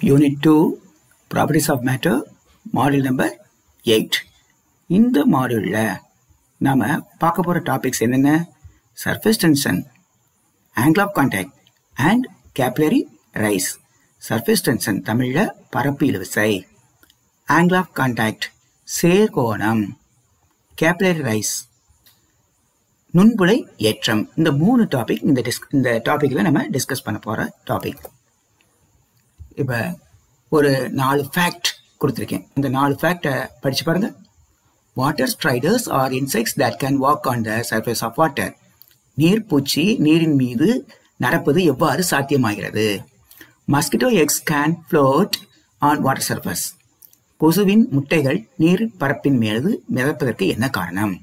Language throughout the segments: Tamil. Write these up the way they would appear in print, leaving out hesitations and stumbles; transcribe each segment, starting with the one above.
Unit 2 Properties of Matter Module number 8. இந்த மாடியூல்ல நாம பார்க்க போற டாபிக்ஸ் என்னென்ன? Surface tension, angle of contact and capillary rise. Surface tension தமிழ்ல பரப்பு இழுவிசை, ஆங்கிள் ஆஃப் கான்டாக்ட் சேர்கோணம், கேபிலரி ரைஸ் நுண்புழை ஏற்றம். இந்த 3 டாபிக் இந்த டாபிக்ல நம்ம டிஸ்கஸ் பண்ண போற டாபிக். இப்ப ஒரு 4 ஃபேக்ட் கொடுத்துருக்கேன். இந்த 4 ஃபேக்டை படிச்சு பாருங்க. Water striders are insects that can walk on the surface of water. நீர்ப்பூச்சி நீரின் மீது நடப்பது எவ்வாறு சாத்தியமாகிறது? Mosquito eggs can float on water surface. கொசுவின் முட்டைகள் நீர் பரப்பின் மீது மிதப்பதற்கு என்ன காரணம்?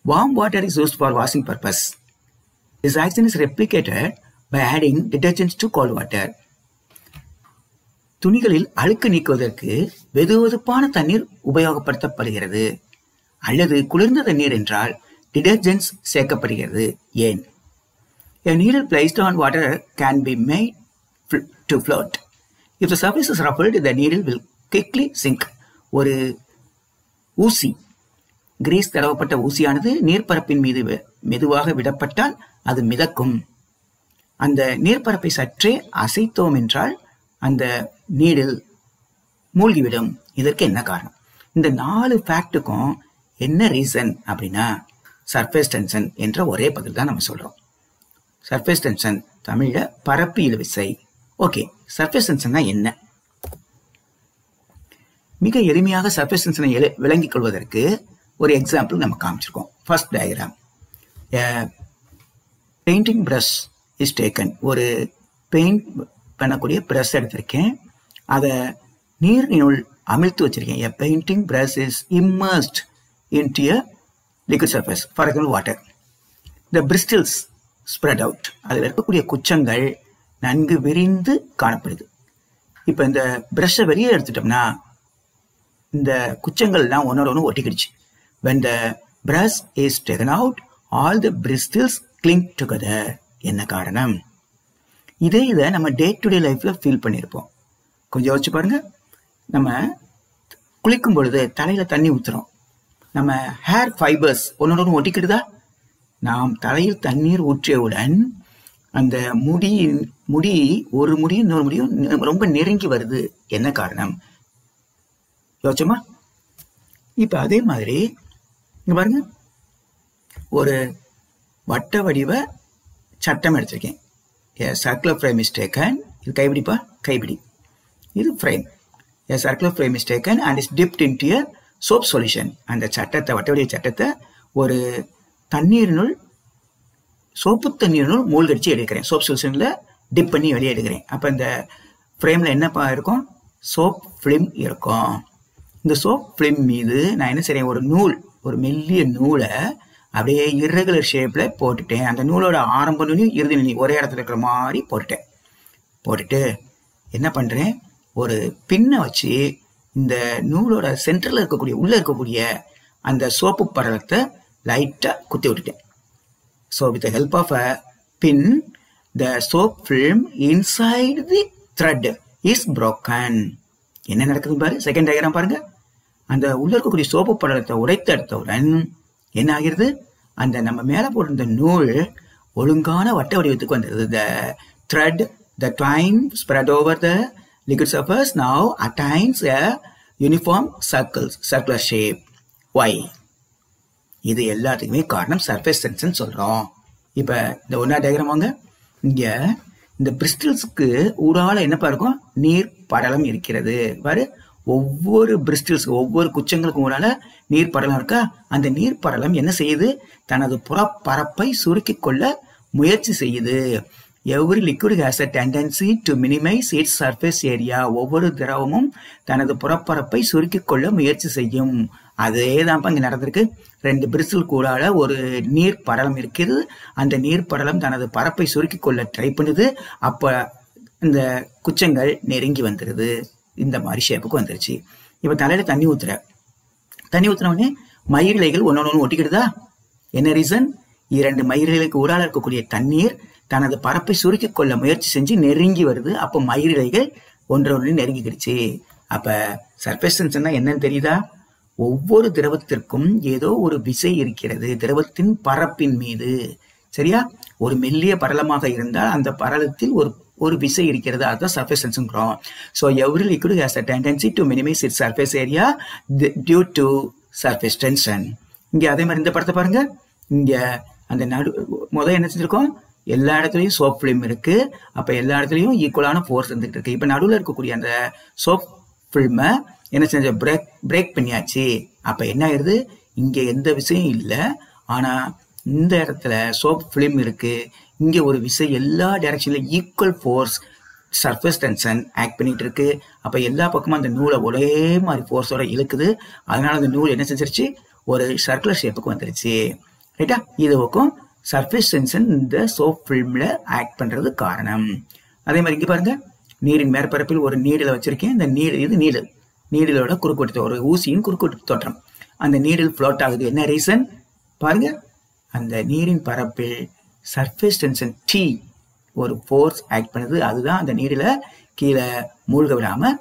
Warm water is used for washing purpose. This action is replicated by adding detergents to cold water. துணிகளில் அழுக்கு நீக்குவதற்கு வெதுவெதுப்பான தண்ணீர் உபயோகப்படுத்தப்படுகிறது. அல்லது குளிர்ந்த தண்ணீர் என்றால் டிடர்ஜென்ட்ஸ் சேர்க்கப்படுகிறது. ஏன்? A needle placed on water can be made to float. If the surface is ruffled, the needle will quickly sink. ஒரு ஊசி, கிரீஸ் தடவப்பட்ட ஊசியானது நீர்ப்பரப்பின் மீது மெதுவாக விடப்பட்டால் அது மிதக்கும். அந்த நீர்ப்பரப்பை சற்றே அசைத்தோம் என்றால் அந்த நீடில் மூழ்கிவிடும். இதற்கு என்ன காரணம்? இந்த 4 ஃபேக்டுக்கும் என்ன ரீசன் அப்படின்னா சர்ஃபேஸ் டென்ஷன் என்ற ஒரே பதில் தான் நம்ம சொல்றோம். சர்ஃபேஸ் டென்ஷன் தமிழ்ல பரப்பு இழுவிசை. ஓகே, சர்ஃபேஸ் டென்ஷன்னா என்ன? மிக எளிமையாக சர்ஃபேஸ் டென்ஷனை விளங்கிக் கொள்வதற்கு ஒரு எக்ஸாம்பிள் நம்ம காமிச்சிருக்கோம். First diagram. Painting brush is taken. ஒரு பெயிண்ட் பண்ணக்கூடிய பிரஷ் எடுத்திருக்கேன், அதை நீரினுள் அமிழ்த்து வச்சிருக்கேன். A painting brush is immersed into a liquid surface, for example water. The bristles spread out. அதில் இருக்கக்கூடிய குச்சங்கள் நன்கு விரிந்து காணப்படுது. இப்போ இந்த பிரஷை வெளியே எடுத்துட்டோம்னா இந்த குச்சங்கள்லாம் ஒன்னோட ஒன்று ஒட்டிக்கிடுச்சு. When the brush is taken out, all the bristles cling together. என்ன காரணம்? இதை நம்ம டே டு டே லைஃப்ல ஃபீல் பண்ணியிருப்போம். கொஞ்சம் யோசிச்சு பாருங்க. நம்ம குளிக்கும் பொழுது தலையில தண்ணி ஊத்துறோம், நம்ம ஹேர் ஃபைபர்ஸ் ஒன்னோட ஒன்று ஒட்டிக்கிடுதா? நாம் தலையில் தண்ணீர் ஊற்றியவுடன் அந்த முடி ஒரு முடியும் இன்னொரு முடியும் ரொம்ப நெருங்கி வருது. என்ன காரணம்? யோசிச்சோமா? இப்ப அதே மாதிரி இங்க பாருங்க, ஒரு வட்ட வடிவ சட்டம் எடுத்திருக்கேன். Circular frame is taken. இது கைப்பிடிப்பா, கைப்பிடி. இது frame. Circular frame is taken and is tipped into a soap solution. அந்த சட்டத்தை, வட்ட வடிவ சட்டத்தை ஒரு தண்ணீரினுள், சோப்பு தண்ணீரினுள் மூழ்கடிச்சு எடுக்கிறேன். சோப் சொல்யூஷன்ல டிப் பண்ணி வெளியே எடுக்கிறேன். அப்ப இந்த ஃப்ரேம்ல என்னப்பா இருக்கும்? சோப் ஃபிலிம் இருக்கும். இந்த சோப் ஃபிலிம் மீது நான் என்ன செய்றேன்? ஒரு நூல், ஒரு மெல்லிய நூலை அப்படியே இர்ரெகுலர் ஷேப்ல போட்டுட்டேன். அந்த நூலோட ஆரம்ப நுனி இறுதி நுனி ஒரே இடத்துல இருக்கிற மாதிரி போட்டுட்டு என்ன பண்றேன்? ஒரு பின்னை வச்சு இந்த நூலோட சென்டர்ல இருக்கக்கூடிய, உள்ள இருக்கக்கூடிய அந்த சோப்பு படலத்தை லைட்டா குத்தி விட்டுட்டேன். So with the help of a pin the soap film inside the thread is broken. என்ன நடக்குது பாரு. செகண்ட் டயக்ராம் பாருங்க. அந்த உள்ள இருக்கக்கூடிய சோப்பு படலத்தை உடைத்து எடுத்தவுடன் என்ன ஆகிறது? அந்த நம்ம மேல போட்டிருந்த நூல் ஒழுங்கான வட்ட வடிவத்துக்கு வந்தது. The thread, the twine spread over the liquid surface now attains a uniform circular shape. Why? இது எல்லாத்துக்குமே காரணம் சர்ஃபேஸ் டென்ஷன் சொல்றோம். இப்ப இந்த ஒன்னா டயக்ராம் வாங்க. இங்க இந்த பிரிஸ்டல்ஸ்க்கு ஊடால என்னப்பா இருக்கும்? நீர் படலம் இருக்கிறது பாரு. ஒவ்வொரு பிரிஸ்டல்ஸ், ஒவ்வொரு குச்சங்களுக்கும் ஊடால நீர் படலம் இருக்கா? அந்த நீர் படலம் என்ன செய்யுது? தனது புறப்பரப்பை சுருக்கிக் கொள்ள முயற்சி செய்யுது. Every liquid has a tendency to minimize its surface area. ஒவ்வொரு திரவமும் தனது புறப்பரப்பை சுருக்கிக் கொள்ள முயற்சி செய்யும். அதே தான் இங்க நடந்திருக்கு. 2 பிரிஸ்டல் கூடால ஒரு நீர் படலம் இருக்குது. அந்த நீர் படலம் தனது பரப்பை சுருக்கிக் கொள்ள ட்ரை பண்ணுது. அப்ப இந்த குச்சங்கள் நெருங்கி வந்துருது. இந்த மாதிரி ஷேப்புக்கு வந்துருச்சு. இப்ப தலையில தண்ணி ஊத்துன உடனே மயிரிழைகள் ஒன்னொன்னு ஒட்டிக்கிடுதா? என்ன ரீசன்? 2 மயிரிழைகளுக்கு ஊடால இருக்கக்கூடிய தண்ணீர் தனது பரப்பை சுருக்கிக் கொள்ள முயற்சி செஞ்சு நெருங்கி வருது. அப்போ மயிரிழைகள் ஒன்று நெருங்கிக்கிடுச்சு. அப்ப சர்ஃபேஸ் டென்ஷன்னா என்னன்னு தெரியுதா? ஒவ்வொரு திரவத்திற்கும் ஏதோ ஒரு விசை இருக்கிறது திரவத்தின் பரப்பின் மீது. சரியா? ஒரு மெல்லிய பரலமாக இருந்தால் அந்த பரலத்தில் ஒரு விசை இருக்கிறது. அதுதான் சர்ஃபேஸ் டென்ஷன்ங்கிறோம். So every liquid has a tendency to minimise its surface area due to surface tension. இங்க அதே மாதிரி இந்த படத்தை பாருங்க. இங்க அந்த முதல் என்ன செஞ்சிருக்கோம்? எல்லா இடத்துலையும் சோப் ஃபிலிம் இருக்கு. அப்ப எல்லா இடத்துலையும் ஈக்குவலான ஃபோர்ஸ் இருந்துட்டு இருக்கு. இப்ப நடுவில் இருக்கக்கூடிய அந்த சோப் ஃபில்மை என்ன செஞ்ச பிரேக் பண்ணியாச்சு. அப்ப என்ன ஆயிருது? இங்க எந்த விசையும் இல்லை. ஆனா இந்த இடத்துல சோப் ஃபிலிம் இருக்கு. இங்க ஒரு விசை எல்லா டைரக்ஷன்ல equal force surface tension act பண்ணிட்டு இருக்கு. அப்ப எல்லா பக்கமும் அந்த நூலை ஒரே மாதிரி ஃபோர்ஸோட இழுக்குது. அதனால அந்த நூல் என்ன செஞ்சிருச்சு? ஒரு சர்க்குலர் ஷேப்புக்கு வந்துருச்சு. ரைட்டா? இதுக்கும் சர்ஃபேஸ் டென்ஷன் இந்த சோப் ஃபிலிம்ல ஆக்ட் பண்றது காரணம். அதே மாதிரி இங்க பாருங்க, நீரின் மேற்பரப்பில் ஒரு நீடில் வச்சிருக்கேன். இந்த இது நீடிலோட குறுக்குவெட்டு ஒரு ஊசியின் குறுக்குவெட்டு தோற்றம். அந்த நீடில் ஃப்ளோட் ஆகுது. என்ன ரீசன் பாருங்க? அந்த நீரின் பரப்பில் சர்ஃபேஸ் டென்ஷன் T ஒரு ஃபோர்ஸ் ஆக்ட் பண்ணுது. அதுதான் அந்த நீரில கீழே மூழ்க விடாம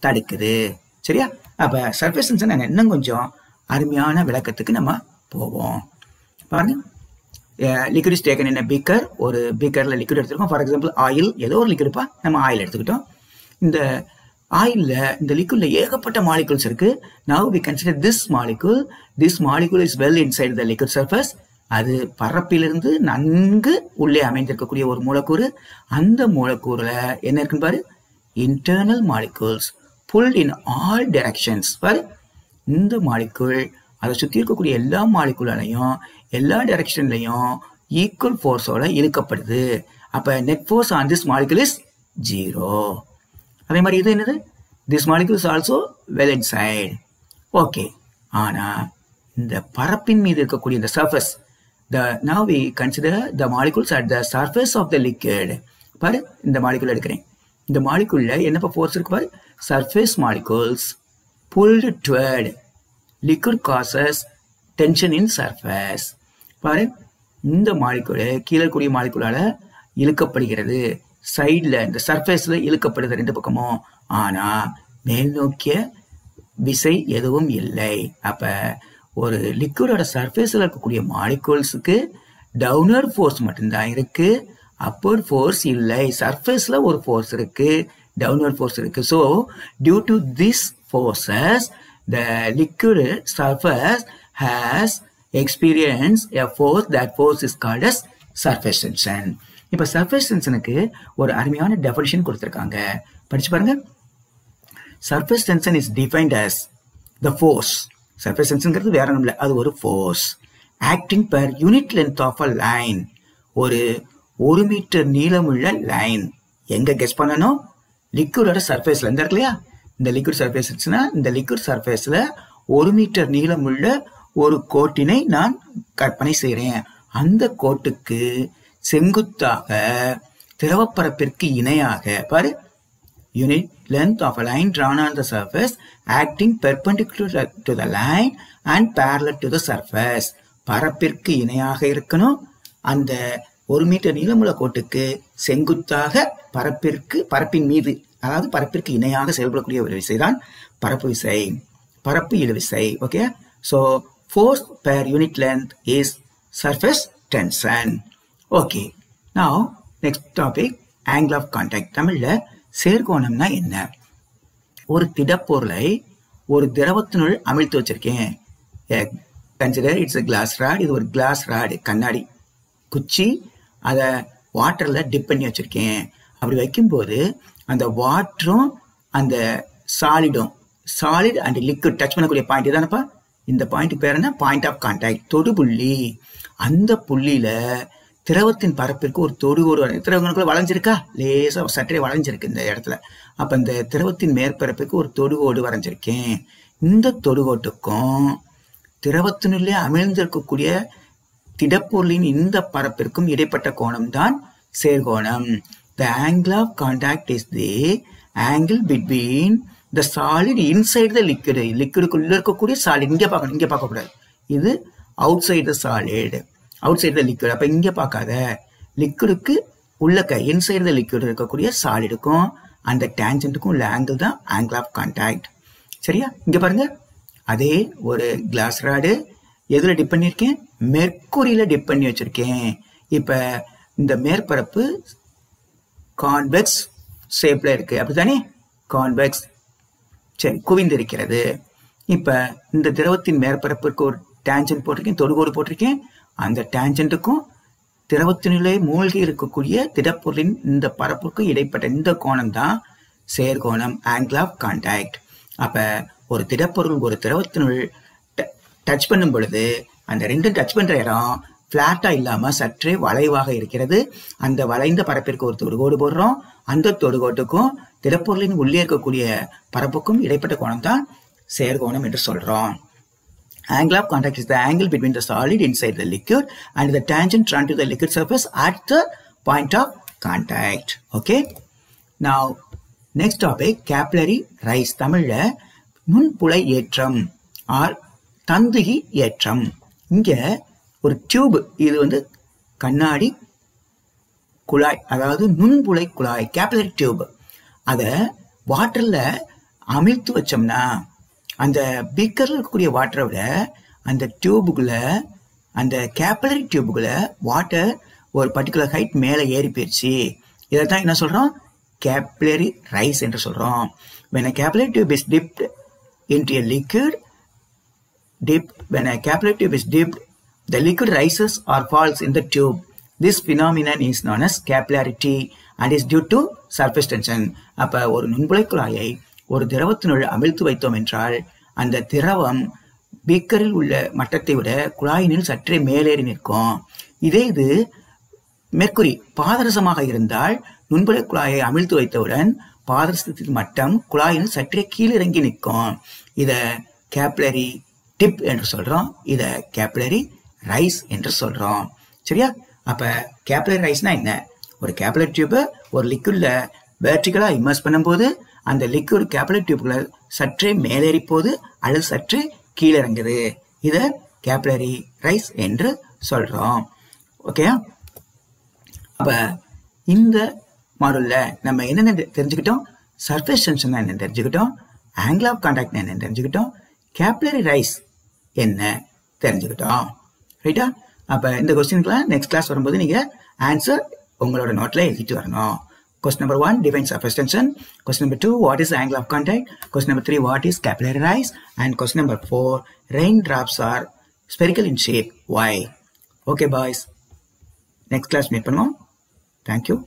தடுக்குது. சரியா? அப்ப சர்ஃபேஸ் டென்ஷன் இன்னும் கொஞ்சம் அருமையான விளக்கத்துக்கு நம்ம போவோம். பாருங்க, liquid is taken in a beaker. ஒரு பீக்கர்ல லிக்விட் எடுத்துருக்கோம். ஃபார் எக்ஸாம்பிள் ஆயில், ஏதோ ஒரு லிக்விடுப்பா, நம்ம ஆயில் எடுத்துக்கிட்டோம். இந்த ஆயில்ல இந்த லிக்விட்ல ஏகப்பட்ட மாலிகூல்ஸ் இருக்கு. Now we consider this molecule is well inside the liquid surface. அது பரப்பிலிருந்து நன்கு உள்ளே அமைந்திருக்கக்கூடிய ஒரு மூலக்கூறு. அந்த மூலக்கூறுல என்ன இருக்குன்னு பாரு, internal molecules pulled in all directions. பாரு, இந்த மாலிகூல் அதை சுற்றி இருக்கக்கூடிய எல்லா மாலிகூலாலையும் எல்லா டைரக்ஷன்லையும் ஈக்குவல் ஃபோர்ஸோட இழுக்கப்படுது. அப்ப net force on this molecule is 0. அதே மாதிரி இது என்னது? This molecule is also well inside. Okay. ஆனா இந்த பரப்பின் மீது இருக்கக்கூடிய இந்த surface, now we consider the molecules at the surface of the liquid. பாரு, இந்த மாலிகூல் எடுக்கிறேன். இந்த மாலிகூல்ல என்னப்பா ஃபோர்ஸ் இருக்கு பாரு? Surface molecules pulled toward liquid causes tension in surface. பாரு, இந்த மாலிகூல் கீழே கூடிய மாலிகூலால இழுக்கப்படுகிறது. சைட்ல இந்த சர்ஃபேஸ்ல இழுக்கப்படுது ரெண்டு பக்கமும். ஆனா மேல் நோக்கிய விசை எதுவும் இல்லை. அப்ப ஒரு லிக்விடோட சர்ஃபேஸ்ல இருக்கக்கூடிய மாலிகூல்ஸுக்கு டவுன்வர்ட் ஃபோர்ஸ் மட்டும்தான் இருக்கு, அப்வர்ட் ஃபோர்ஸ் இல்லை. சர்ஃபேஸ்ல ஒரு ஃபோர்ஸ் இருக்கு, டவுன்வர்ட் ஃபோர்ஸ் இருக்கு. So due to this forces the liquid surface has experience a force. That force is called as surface tension. இப்ப சர்ஃபேஸ் டென்ஷனுக்கு ஒரு அருமையான டெஃபினிஷன் கொடுத்திருக்காங்க, படிச்சு பாருங்க. Surface tension is defined as the force. Surface டென்ஷன்ங்கிறது வேற ஒன்றும் இல்லை, அது ஒரு force acting per unit length of a line. ஒரு மீட்டர் நீளமுள்ள லைன் எங்க கெஸ் பண்ணணும்? லிக்விடோட சர்ஃபேஸ்ல இந்த இருக்கு இல்லையா, இந்த லிக்விட் சர்ஃபேஸ் இருந்துச்சுன்னா இந்த லிக்விட் சர்ஃபேஸ்ல 1 மீட்டர் நீளமுள்ள ஒரு கோட்டினை நான் கற்பனை செய்கிறேன். அந்த கோட்டுக்கு செங்குத்தாக திரவப்பரப்பிற்கு இணையாக பாரு, unit length of a line drawn on the surface acting perpendicular to the line and parallel to the surface. பரப்பிற்கு இணையாக இருக்கணும். அந்த 1 மீட்டர் நீளமுள்ள கோட்டுக்கு செங்குத்தாக பரப்பின் மீது, அதாவது பரப்பிற்கு இணையாக செயல்படக்கூடிய ஒரு விசைதான் பரப்பு விசை, பரப்பு இழுவிசை. Okay. So force per unit length is surface tension. Okay. Now next topic, angle of contact. தமிழ்ல சேர்கோணம்னா என்ன? ஒரு திடப்பொருளை ஒரு திரவத்தினுள் அமிழ்த்து வச்சிருக்கேன். Consider it's a glass rod. இது ஒரு கிளாஸ் ராடு, கண்ணாடி குச்சி. அதை வாட்டர்ல டிப் பண்ணி வச்சிருக்கேன். அப்படி வைக்கும்போது அந்த வாட்டரும் அந்த சாலிட் அண்ட் லிக்விட் டச் பண்ணக்கூடிய பாயிண்ட் தானப்பா. இந்த பாயிண்ட்டுக்கு பேர் என்ன? பாயிண்ட் ஆஃப் கான்டாக்ட், தொடுபுள்ளி. அந்த புள்ளியில திரவத்தின் பரப்பிற்கு ஒரு தொடுகோடு, திரவங்களுக்குள்ள வளைஞ்சிருக்கா, லேசா சற்றே வளைஞ்சிருக்கு இந்த இடத்துல. அப்ப இந்த திரவத்தின் மேற்பரப்புக்கு ஒரு தொடுகோடு வரைஞ்சிருக்கேன். இந்த தொடுகோட்டுக்கும் திரவத்தினுள்ளே அமிழ்ந்திருக்கக்கூடிய திடப்பொருளின் இந்த பரப்பிற்கும் இடைப்பட்ட கோணம் தான் சேர்கோணம். The angle of contact is the angle between the solid inside the liquid. லிக்விடுக்குள்ள இருக்கக்கூடிய சாலிட் இங்க பார்க்கணும், இங்க பார்க்க கூடாது. இது outside the solid, outside the liquid. அப்ப இங்க பார்க்காத, லிக்விடுக்கு உள்ளக்க இன்சைட் த லிக்விட் இருக்கக்கூடிய சாலிடுக்கும் அந்த டேஞ்சன்ட்டுக்கும் உள்ள ஆங்கிள் தான் ஆங்கிள் ஆஃப் கான்டாக்ட். சரியா? இங்க பாருங்க, அதே ஒரு கிளாஸ் ராடு எதுல டிப் பண்ணியிருக்கேன்? மெர்க்குரியில டிப் பண்ணி வச்சிருக்கேன். இப்ப இந்த மேற்பரப்பு கான்வெக்ஸ் ஷேப்ல இருக்கு, அப்படித்தானே? கான்வெக்ஸ், சரி, குவிந்திருக்கிறது. இப்ப இந்த திரவத்தின் மேற்பரப்பிற்கு ஒரு டேஞ்சன்ட் போட்டிருக்கேன், தொடுகோடு போட்டிருக்கேன். அந்த டேஞ்சன்ட்டுக்கும் திரவத்தினுள்ளே மூழ்கி இருக்கக்கூடிய திடப்பொருளின் இந்த பரப்புக்கும் இடைப்பட்ட இந்த கோணம் தான் சேர்கோணம், ஆங்கிள் ஆஃப் கான்டாக்ட். அப்ப ஒரு திடப்பொருள் ஒரு திரவத்தினுள் டச் பண்ணும் பொழுது அந்த ரெண்டும் டச் பண்ற இடம் பிளாட்டா இல்லாம சற்றே வளைவாக இருக்கிறது. அந்த வளைந்த பரப்பிற்கு ஒரு தொடுகோடு போடுறோம். அந்த தொடுகோட்டுக்கும் திடப்பொருளின் உள்ளே இருக்கக்கூடிய பரப்புக்கும் இடைப்பட்ட கோணம் தான் சேர்கோணம் என்று சொல்றோம். Angle of contact is the angle between the solid inside the liquid and the tangent run to the liquid surface at the point of contact. Okay. Now, next topic, capillary rise. தமிழ்ல நுண்புழை ஏற்றம் ஆர் தந்துகி ஏற்றம். இங்க ஒரு டியூப், இது வந்து கண்ணாடி குழாய், அதாவது நுண்புழை குழாய், கேபிலரி டியூப். அதை வாட்டர்ல அமிழ்த்து வச்சோம்னா அந்த பீக்கர்ல இருக்கக்கூடிய வாட்டரை விட அந்த டியூபுக்குள்ள, அந்த கேபிலரி டியூபுக்குள்ள வாட்டர் ஒரு பர்டிகுலர் ஹைட் மேலே ஏறி போயிடுச்சு. இதை தான் என்ன சொல்றோம்? கேபிலரி ரைஸ் என்று சொல்றோம். When a capillary tube is dipped into a liquid, when a capillary tube is dipped, the liquid rises or falls in the tube. This phenomenon is known as capillarity and is due to surface tension. அப்ப ஒரு நுண்புழை குழாயை ஒரு திரவத்தினுள் அமிழ்த்து வைத்தோம் என்றால் அந்த திரவம் பீக்கரில் உள்ள மட்டத்தை விட குழாயினில் சற்றே மேலேறி நிற்கும். இதே இது மெர்க்குரி பாதரசமாக இருந்தால் நுண்புழை குழாயை அமிழ்த்து வைத்தவுடன் பாதரசத்தின் மட்டம் குழாயினில் சற்றே கீழிறங்கி நிற்கும். இத கேபிலரி டிப் என்று சொல்றோம். இத கேபிலரி ரைஸ் என்று சொல்றோம். சரியா? அப்ப கேபிலரி ரைஸ்னா என்ன? ஒரு கேபிலரி டியூப் ஒரு லிக்விட்ல வெர்டிகலா இம்மர்ஸ் பண்ணும்போது அந்த லிக்விட் கேபிலரி டியூப்ல சற்றே மேலேறி போகுது அல்லது சற்றே கீழே இறங்குது. இத கேபிலரி ரைஸ் என்று சொல்றோம். ஓகே. அப்ப இந்த மாடல்ல நம்ம என்னென்ன தெரிஞ்சுக்கிட்டோம்? சர்ஃபேஸ் டென்ஷன் என்ன தெரிஞ்சுக்கிட்டோம், ஆங்கிள் ஆஃப் கான்டாக்ட் என்ன தெரிஞ்சுக்கிட்டோம், கேபிலரி ரைஸ் என்ன தெரிஞ்சுக்கிட்டோம். ரைட்டா? அப்ப இந்த கொஸ்டினுக்குலாம் நெக்ஸ்ட் கிளாஸ் வரும்போது நீங்க ஆன்சர் உங்களோட நோட்ல எழுதிட்டு வரணும். Question number 1, define surface tension. Question number 2, what is the angle of contact? Question number 3, what is capillary rise? And question number 4, raindrops are spherical in shape. Why? Okay, boys. Next class meet பண்ணுவோம். Thank you.